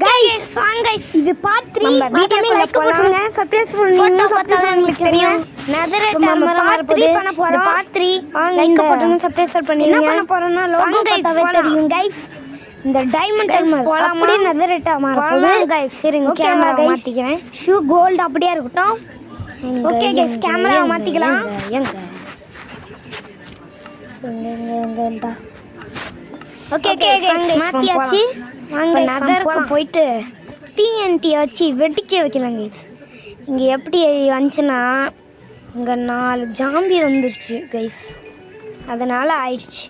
Guys வாங்க guys இது part 3 வீடியோக்கு லைக் போடுங்க சப்ஸ்கிரைப் பண்ணுங்க சப்ஸ்கிரைப் உங்களுக்கு தெரியும் நெதர் நம்ம பார்ட் 3 பண்ண போறோம் பார்ட் 3 லைக் போடுங்க சப்ஸ்கிரைப் பண்ணுங்க என்ன பண்ண போறோம்னா லோகோ பார்த்தாவே தெரியும் गाइस இந்த டைமண்ட் டைம்ஸ் போலாம் அப்படியே நெதரேட்டா மாற போகுது गाइस சரிங்க கேமரா மாத்திக்கிறேன் ஷூ கோல்ட் அப்படியே இருக்கட்டும் ஓகே गाइस கேமரா மாத்திக்கலாம் எங்க ஓகே गाइस மாத்தியாச்சு வாங்க நெதருக்கு போயிட்டு டிஎன்டி வச்சு வெடிக்க வைக்கலாம் गाइस இங்கே எப்படி வந்துச்சுன்னா இங்கே 4 ஜாம்பி வந்துருச்சு गाइस அதனால் ஆயிடுச்சு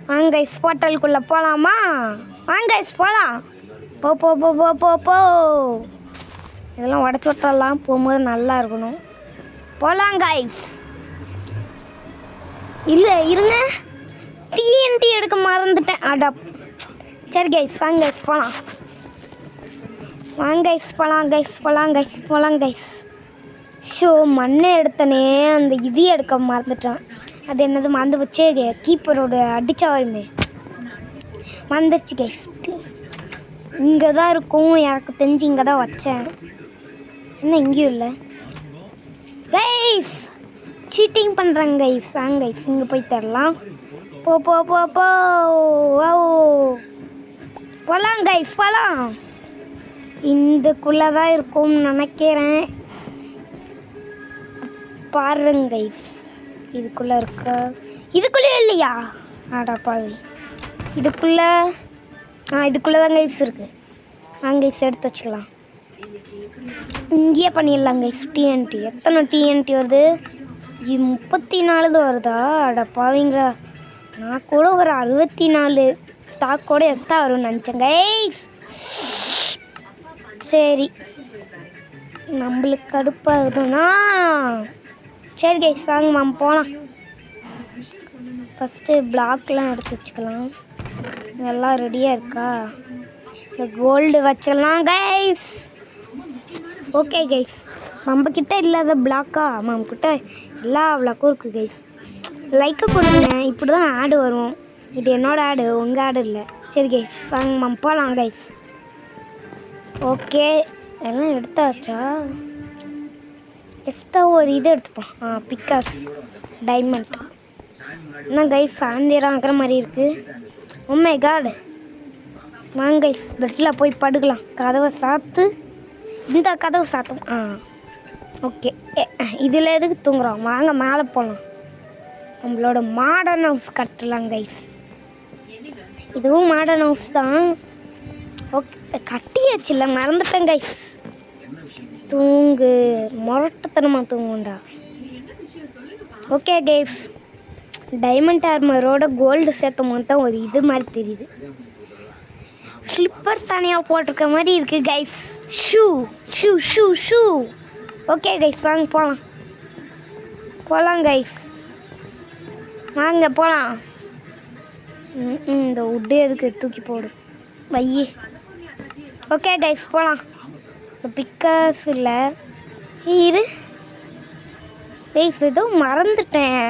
வாங்க गाइस போர்ட்டலுக்குள்ளே போகலாமா வாங்க गाइस போகலாம் போ போ போ போ போ போ இதெல்லாம் உடச்சி விட்டலாம் போகும்போது நல்லா இருக்கணும் போகலாம் गाइस இல்லை இருங்க டிஎன்டி எடுக்க மறந்துட்டேன் அடா சரி गाइस வாங்க गाइस போகலாம் வாங்க गाइस போகலாம் गाइस போகலாம் गाइस போகலாம் गाइस ஷோ மண்ணை எடுத்தனே அந்த இது எடுக்க மறந்துட்டேன் அது என்னது மறந்து வச்சு கீப்பரோட அடித்தா வருமே மறந்துச்சு गाइस இங்கே தான் இருக்கும் எனக்கு தெரிஞ்சு இங்கே தான் வச்சேன் என்ன இங்கேயும் இல்லை गाइस சீட்டிங் பண்ணுறாங்க गाइस வாங்க गाइस இங்கே போய் தரலாம் போ போ போ போ ஓ போகலாம் गाइस போகலாம் இதுக்குள்ளே தான் இருக்கும்னு நினைக்கிறேன் பாருங்க गाइस இதுக்குள்ளே இருக்கா இதுக்குள்ளே இல்லையா ஆடா பாவி இதுக்குள்ளே இதுக்குள்ளே தான் गाइस இருக்குது गाइस எடுத்து வச்சுக்கலாம் இங்கேயே பண்ணிடலாம் गाइस டிஎன்டி எத்தனை டிஎன்டி வருது 34 தான் வருதா அட பாவிங்களா நான் கூட ஒரு 64 ஸ்டாக்கோட எக்ஸ்ட்ரா வரும்னு நினச்சேன் गाइस சரி நம்மளுக்கு கடுப்பாகுதுன்னா சரி गाइस வாங்க மாம் போகலாம் ஃபஸ்ட்டு பிளாக்லாம் எடுத்து வச்சுக்கலாம் எல்லாம் ரெடியாக இருக்கா இந்த கோல்டு வச்சிடலாம் गाइस ஓகே गाइस நம்மக்கிட்ட இல்லாத பிளாக்கா நம்மக்கிட்ட எல்லா பிளாக்கும் இருக்குது गाइस லைக்கை கொடுங்க இப்படி தான் ஆடு வரும் இது என்னோடய ஆடு உங்கள் ஆடு இல்லை சரி गाइस வாங்க மாம் போகலாம் गाइस ஓகே எல்லாம் எடுத்தாச்சா எக்ஸ்ட்ரா ஒரு இது எடுத்துப்போம் பிக்காஸ் டைமண்ட் என்ன गाइस சாயந்தரம் ஆகிற மாதிரி இருக்குது உண்மை காடு வாங்க गाइस பெட்டில் போய் படுக்கலாம் கதவை சாத்து இந்த கதவை சாத்தும் ஓகே இதில் எதுக்கு தூங்குறோம் வாங்க மேலே போகலாம் நம்மளோட மாடர்ன் ஹவுஸ் கட்டலாம் गाइस இதுவும் மாடர்ன் ஹவுஸ் தான் ஓகே கட்டியாச்சுல்ல மறந்துட்டேன் गाइस தூங்கு முரட்டுத்தனமாக தூங்குண்டா ஓகே गाइस டைமண்ட் ஆர்மரோட கோல்டு சேர்த்த போது தான் ஒரு இது மாதிரி தெரியுது ஸ்லிப்பர் தனியாக போட்டிருக்க மாதிரி இருக்குது guys shoe shoe shoe shoe okay guys வாங்க போகலாம் गाइस வாங்க போகலாம் இந்த உட்டு எதுக்கு தூக்கி போடு வையே ஓகே गाइस போகலாம் பிக்காஸ் இல்லை இரு गाइस ஏதோ மறந்துட்டேன்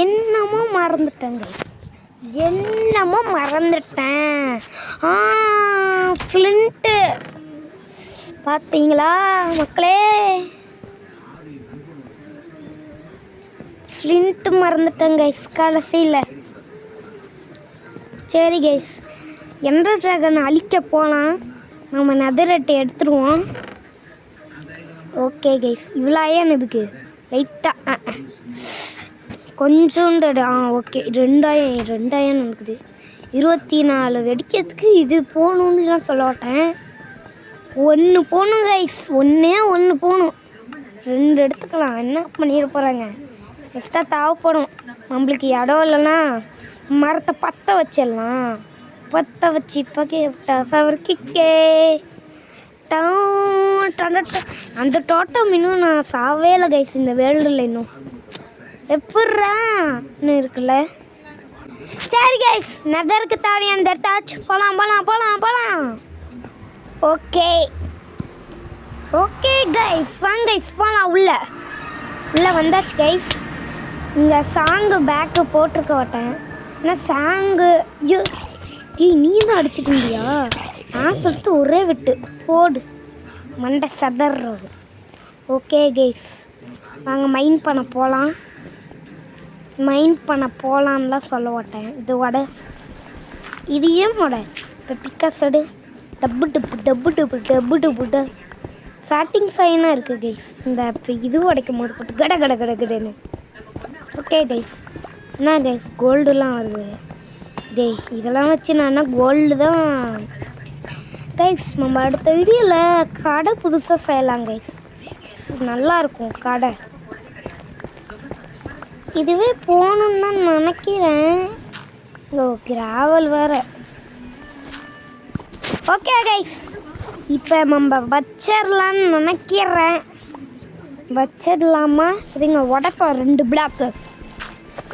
என்னமோ மறந்துட்டேன் ஃப்ளிண்ட்டு பார்த்தீங்களா மக்களே ஃப்ளிண்ட்டு மறந்துட்டேன் गाइस கடைசியில் சரி गाइस எண்டர் ட்ராகன் அழிக்க போகலாம் நம்ம நெதரட்டை எடுத்துருவோம் ஓகே गाइस இவ்வளோ ஏன் இதுக்கு லைட்டாக கொஞ்சோண்டு ஓகே 2000 இருக்குது 24 வெடிக்கிறதுக்கு இது போகணுன்னுலாம் சொல்ல மாட்டேன் ஒன்று போகணும் गाइस ஒன்று போகணும் 2 எடுத்துக்கலாம் என்ன பண்ணிட போகிறாங்க எக்ஸ்ட்ரா தேவைப்படும் நம்மளுக்கு இடம் இல்லைன்னா மரத்தை பற்ற வச்சிடலாம் பற்ற வச்சு பக்கே அந்த டோட்டம் இன்னும் நான் சாவே இல்லை गाइस இந்த வேர்ல்டில் இன்னும் எப்பட்றா இன்னும் இருக்குல்ல சரி गाइस நெதருக்கு தேவையான எடுத்தாச்சு போகலாம் ஓகே गाइस வாங்க गाइस போகலாம் உள்ளே வந்தாச்சு गाइस இங்கே சாங்கு பேக்கு போட்டிருக்க மாட்டேன் ஆனால் சாங்கு டேய் நீ தான் அடிச்சிட்டு இருந்தியா? ஆசை எடுத்து ஒரே விட்டு போடு மண்டை சதறது. ஓகே கைஸ், வாங்க மைண்ட் பண்ண போகலாம். மைண்ட் பண்ண போகலான்லாம் சொல்ல மாட்டேன். இது வடை, இது ஏன் வடை? இப்போ பிக்காசடு டப்பு டப்பு டப்பு டப்பு டப்பு டப்பு ஸ்டார்டிங் சைனாக இருக்குது கைஸ். இந்த இப்போ இது உடைக்கும் போது போட்டு கட கட கட கடன்னு. ஓகே கைஸ், என்ன கைஸ் கோல்டுலாம் வருது. டேய் இதெல்லாம் வச்சு நான் கோல்டு தான் கைஸ். நம்ம அடுத்த வீடியோவில் கடை புதுசாக செய்யலாம் கைஸ், நல்லாயிருக்கும் கடை. இதுவே போகணுன்னு தான் நினைக்கிறேன். ஓ கிராவல் வேறு. ஓகே கைஸ், இப்போ நம்ம வச்சிடலான்னு நினைக்கிறேன். வச்சிடலாமா? இதுங்க உடப்ப 2 பிளாக்கு.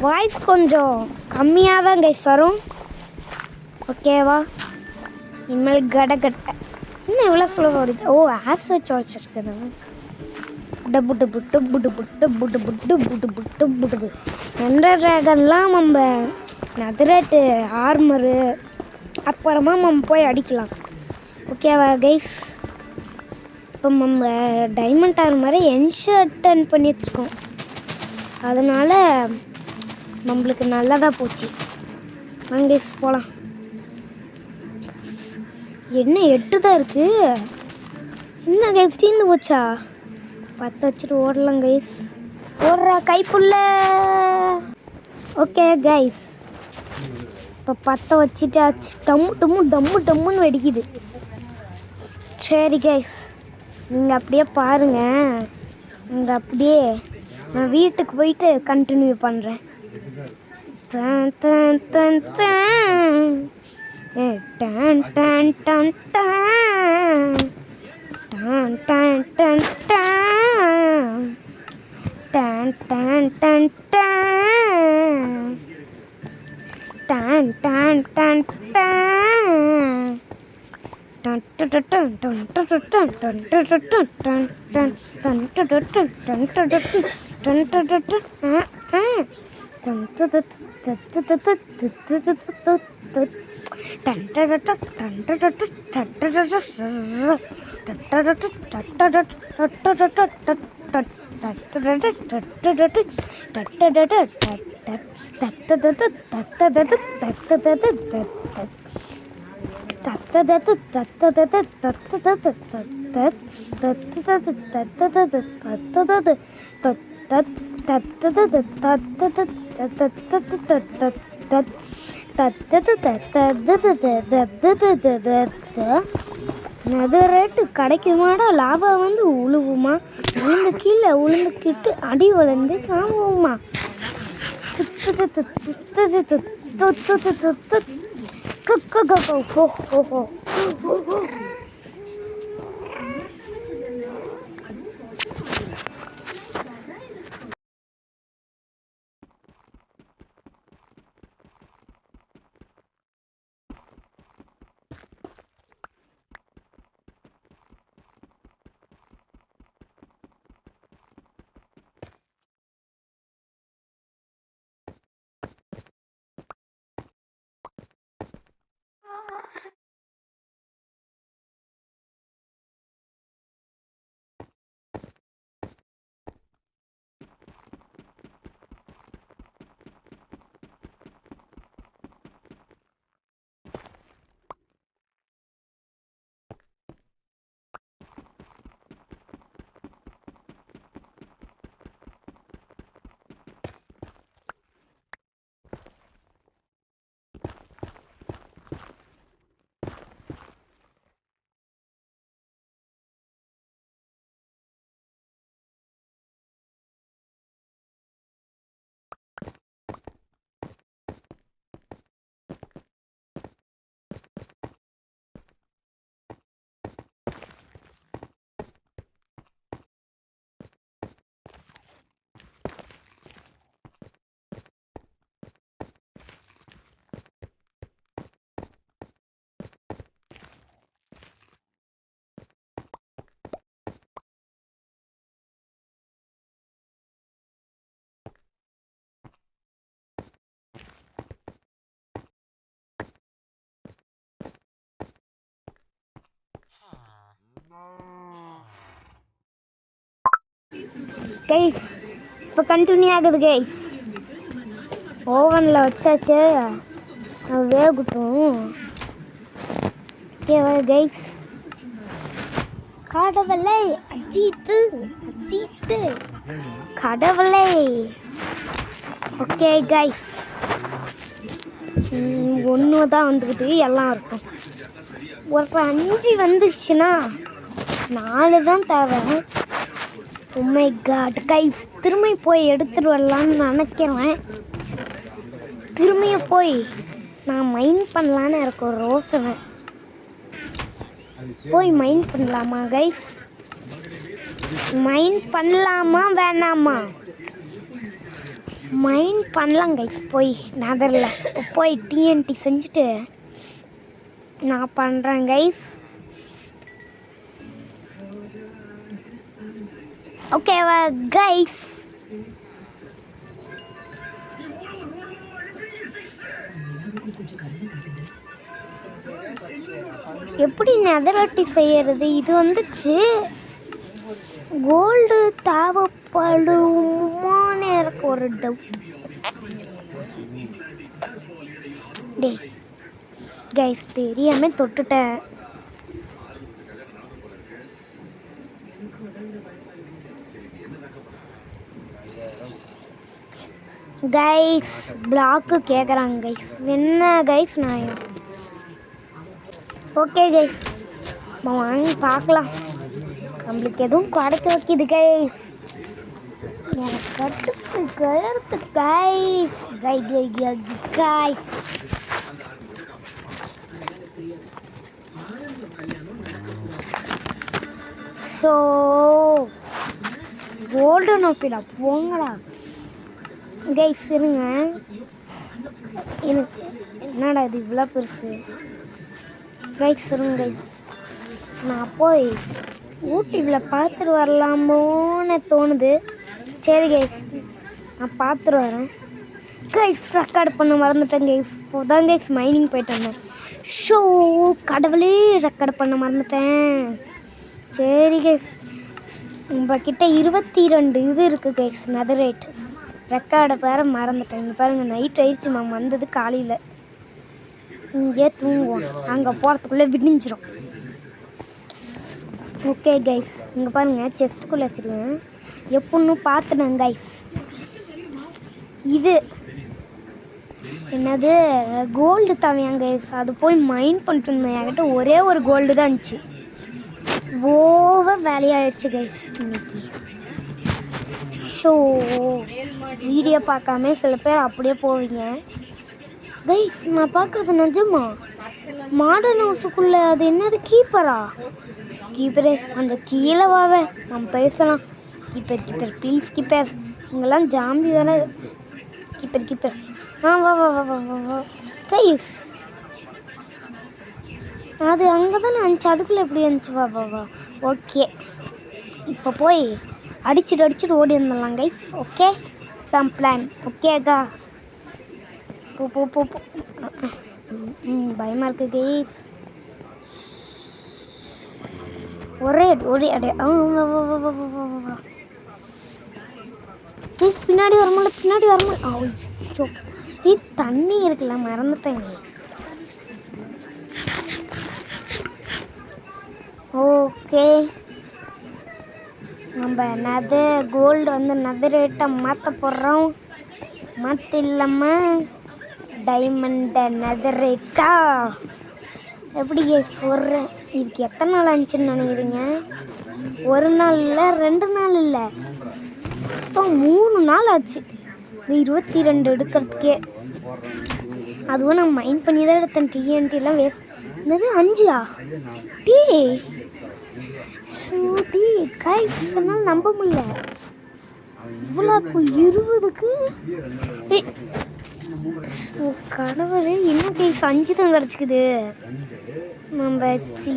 வாய்ஸ் கொஞ்சம் கம்மியாக தான் கைஸ் வரும். ஓகேவா? இனிமேல் கடை கட்டை இன்னும் எவ்வளோ சுலபம் வருது. ஓ ஆஸ் வச்சு வச்சுருக்கேன். டப்பு டப்பு டப்பு டப்பு டப்பு டப்பு டப்பு டப்பு டப்பு டப்பு. எண்டர் ட்ராகன்லாம் நம்ம நதுரேட்டு ஆர்மரு அப்புறமா நம்ம போய் அடிக்கலாம். ஓகேவா கைஸ்? இப்போ நம்ம டைமண்ட் ஆகிற மாதிரி என்ஷர்டன் பண்ணி வச்சுருக்கோம். அதனால் நம்மளுக்கு நல்லதாக போச்சு. வாங்க கைஸ் போகலாம். என்ன 8 தான் இருக்குது. என்ன கைஸ் தீர்ந்து போச்சா? 10 வச்சுட்டு ஓடலாம் கைஸ். ஓடுற கைப்புள்ள. ஓகே கைஸ், இப்போ 10 வச்சுட்டாச்சு. டம்மு டம்மு டம்மு டம்முன்னு வெடிக்குது. சரி கைஸ், நீங்கள் அப்படியே பாருங்கள். நீங்கள் அப்படியே நான் வீட்டுக்கு போயிட்டு கண்டினியூ பண்ணுறேன். டன் டன் டன் டன் டன் டன் டன் டன் டன் டன் டன் டன் டன் டன் டன் டன் நெதரேட்டு கிடைக்குமாடா? லாபா வந்து உழுவுமா? உளுந்து கீழே உளுந்துக்கிட்டு அடி வளர்ந்து சாமுமா. கைஸ் இப்போ கண்டினியூ ஆகுது கைஸ். ஓவனில் வச்சாச்சு, அது வேகட்டும். ஓகேவா கைஸ்? கடவுளே அஜித்து அஜித்து கடவுளே. ஓகே கைஸ், ஒன்று தான் வந்துக்கிட்டு எல்லாம் இருக்கும். ஒரு 5 வந்துச்சுன்னா 4 தான் தேவை. உமை காட் கைஸ், திரும்பி போய் எடுத்துட்டு வரலான்னு நினைக்கிறேன். திரும்பிய போய் நான் மைண்ட் பண்ணலான்னு எனக்கு ஒரு யோசனை. போய் மைண்ட் பண்ணலாமா கைஸ்? மைண்ட் பண்ணலாமா வேணாமா? மைண்ட் பண்ணலாம் கைஸ். போய் நகரில் போய் டிஎன்டி செஞ்சுட்டு நான் பண்ணுறேன் கைஸ். ஓகேவா கைஸ்? எப்படி நெதரட்டி செய்யறது? இது வந்துடுச்சு. கோல்டு தேவைப்படுமான்னு எனக்கு ஒரு டவுட். டே கைஸ், தெரியாம தொட்டுட்டேன். கைஸ் பிளாக்கு கேட்குறாங்க கைஸ். என்ன கைஸ் நியாயம்? ஓகே கைஸ், வாங்கி பார்க்கலாம். நம்மளுக்கு எதுவும் கிடைக்க வைக்கிது கைஸ். எனக்கு கட்டுக்கு கயறுத்து கைஸ். கைஸ் ஸோ கோல்டன் ஓப்பிடா போங்கடா கைஸ். இருங்க, எனக்கு என்னடா இது இவ்வளோ பெருசு கைஸ். இருங்க கைஸ், நான் போய் யூடியூப்பில் பார்த்துட்டு வரலாமோன்னு தோணுது. சரி கைஸ், நான் பார்த்துட்டு வரேன் கைஸ். ரெக்கார்டு பண்ண மறந்துட்டேன் கைஸ். இப்போதான் கைஸ் மைனிங் போயிட்டு வந்தேன். ஷோ கடவுளே, ரெக்கார்டு பண்ண மறந்துட்டேன். சரி கைஸ், உங்ககிட்ட 22 இது இருக்குது கைஸ் நெதரைட். ரெக்கார்டை வேறு மறந்துட்டேன். இங்கே பாருங்கள், நைட் ஆயிடுச்சு மேம். வந்தது காலையில். இங்கே தூங்குவோம், அங்கே போகிறதுக்குள்ளே விடிஞ்சிடும். ஓகே கைஸ், இங்கே பாருங்கள், செஸ்ட்டுக்குள்ளே வச்சுருக்கேன். எப்படின்னு பார்த்துட்டேன் கைஸ். இது என்னது கோல்டு தவையாங்க கைஸ். அது போய் மைண்ட் பண்ணிட்டு இருந்தேன். என்கிட்ட ஒரே ஒரு கோல்டு தான் இருந்துச்சு. ஓவர் வேலையாகிடுச்சு கைஸ் இன்னைக்கு. ஸோ வீடியோ பார்க்காம சில பேர் அப்படியே போவீங்க கைஸ். நான் பார்க்குறது நிஜமா மாடர்ன் ஹவுஸுக்குள்ளே அது என்னது கீப்பரா? கீப்பரு அந்த கீழே வாவே நம்ம பேசலாம். Keeper please keeper. இங்கெல்லாம் ஜாம்பி வேலை. கீப்பர் வா வா வா வா வா வா கைஸ். அது அங்கே தானே இருந்துச்சு, அதுக்குள்ளே எப்படி இருந்துச்சு? வா வா வா. ஓகே, இப்போ போய் அடிச்சுட்டு ஓடி இருந்துடலாம் கைஸ். ஓகே தான் பிளான். ஓகேக்கா, போ பயமாக இருக்குது கைஸ். ஒரே அடே கைஸ். பின்னாடி வரமுடியல. தண்ணி இருக்குல்ல, மறந்துட்டேன். ஓகே, நம்ம கோல்டு வந்து நெதரேட்டை மாற்ற போடுறோம். மாற்ற இல்லாமல் டைமண்டை நெதரேட்டா எப்படி சொல்கிறேன்? இதுக்கு எத்தனை நாள் ஆச்சுன்னு நினைக்கிறீங்க? ஒரு நாள் இல்லை, 2 நாள் இல்லை, இப்போ 3 நாள் ஆச்சு. இந்த 22 எடுக்கிறதுக்கே. அதுவும் நான் மைண்ட் பண்ணி தான் எடுத்தேன். டிஎன்டிலாம் வேஸ்ட். என்னது 5ஆ? டீ கைஸ், என்னால் நம்ப முடியல. இவ்வளோக்கு 20க்கு கடவுளே. இன்னும் கைஸ் 5 தான் கிடச்சிக்குது. நம்ம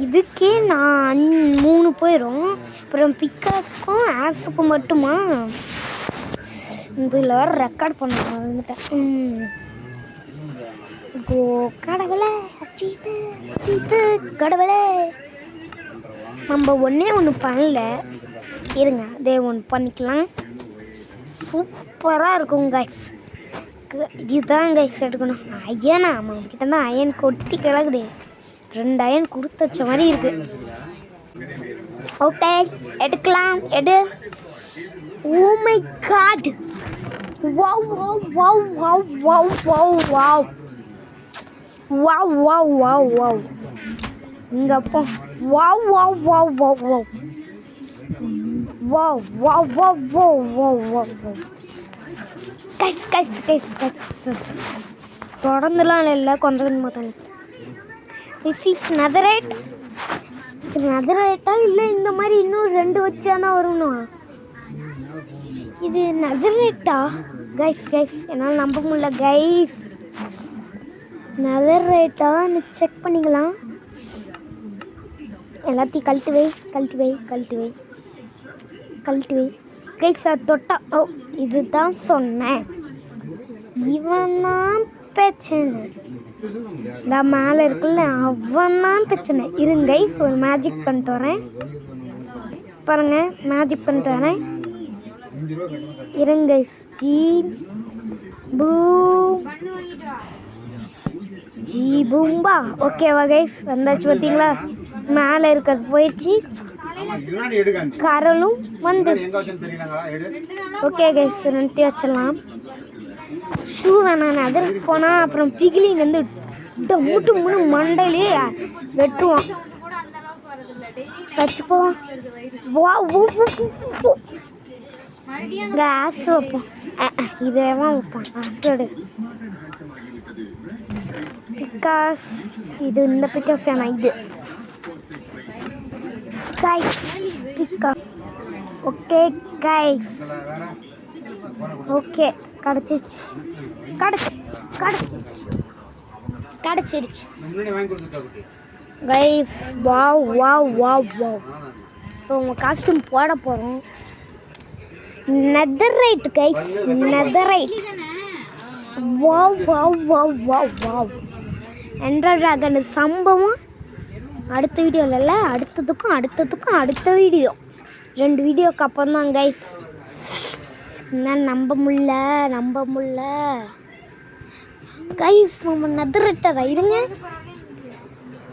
இதுக்கே நான் 3 போயிடும். அப்புறம் பிக்காஸுக்கும் ஆஸுக்கும் மட்டுமா? இதில் வேறு ரெக்கார்ட் பண்ண வந்துட்டேன். கடவுளே சீத்து கடவுளே. நம்ம ஒன்று பண்ணல, இருங்க அதே ஒன்று பண்ணிக்கலாம். சூப்பராக இருக்கும் கைஸ். இதுதான் கைஸ் எடுக்கணும். அயனா நம்மக்கிட்ட தான் அயன் கொட்டி கிடக்குது. 2 அயன் கொடுத்து வச்ச மாதிரி இருக்கு. ஓகே எடுக்கலாம். எடு. Oh my god, wow wow wow wow wow wow wow wow wow wow wow. இங்கே அப்போ wow wow wow wow wow wow wow wow wow wow wow wow. Guys guys guys guys தொடர்ந்துலாம் இல்லை, கொஞ்சம் கொஞ்சமாக தானே. This is netherite. இது நெதரைட்டா இல்லை இந்த மாதிரி இன்னும் 2 வச்சா தான் வரும்னா? இது நெதரைட்டா கைஸ்? கைஸ் என்னால் நம்ப முடியல கைஸ். நெதரைட்டான்னு செக் பண்ணிக்கலாம். எல்லாத்தையும் கழட்டு வை கழட்டு வை கழட்டு வை கழட்டு வை கைஸ். அது தொட்டா ஓ இதுதான் சொன்னேன். இவன் தான் பிரச்சனை. இந்த மேலே இருக்குல்ல அவன் தான் பிரச்சனை. இருங்க கைஸ், ஒரு மேஜிக் பண்ணிட்டு வரேன். பாருங்க மேஜிக் பண்ணிட்டு வரேன். இருங்க கைஸ். ஜி பூம்பா. ஓகேவா கைஸ், வந்தாச்சு பார்த்தீங்களா? மேலே இருக்கிறது போயிடுச்சு, கரலும் வந்துடுச்சு. ஓகே கைஸ், நிறுத்தி வச்சிடலாம். ஷூ வேணாம், அதற்கு போனால் அப்புறம் பிகிலின் வந்து மூட்டு மூணு மண்டையிலே வெட்டுவான். வச்சுப்போம். இங்கே ஆசு வைப்போம். இதெல்லாம் வைப்போம் ஆசோடு. பிக்காஸ் இது இந்த பிக்காஸ் வேணாம், இது guys pickaxe. Okay guys, okay கிடச்சிருச்சு கிடச்சிருச்சு கிடச்சிருச்சு கிடச்சிருச்சு guys. Wow wow wow wow. இப்போ உங்கள் காஸ்டியூம் போட போகிறோம். Netherite guys, netherite. Wow wow wow wow wow. Ender dragon சம்பவம் அடுத்த வீடியோவில் இல்லை, அடுத்ததுக்கும் அடுத்ததுக்கும் அடுத்த வீடியோ. 2 வீடியோக்கு அப்புறம் தான் கைஸ். என்ன நம்ப முடில கைஸ். நம்ம நெதரைட்டரா இருங்க,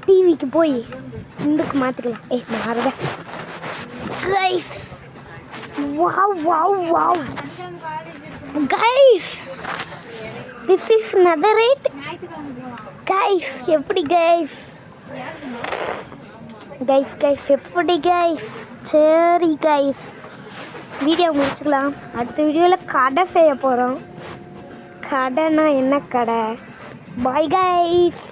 டிவிக்கு போய் இந்துக்கு மாற்றிக்கலாம். மாறுத guys. Wow wow wow guys. This is netherite guys. எப்படி கைஸ்? கைஸ் கைஸ் எப்படி கைஸ்? சரி கைஸ், வீடியோ முடிச்சுக்கலாம். அடுத்த வீடியோவில் கடை செய்ய போகிறோம். கடைனா என்ன கடை? Bye guys.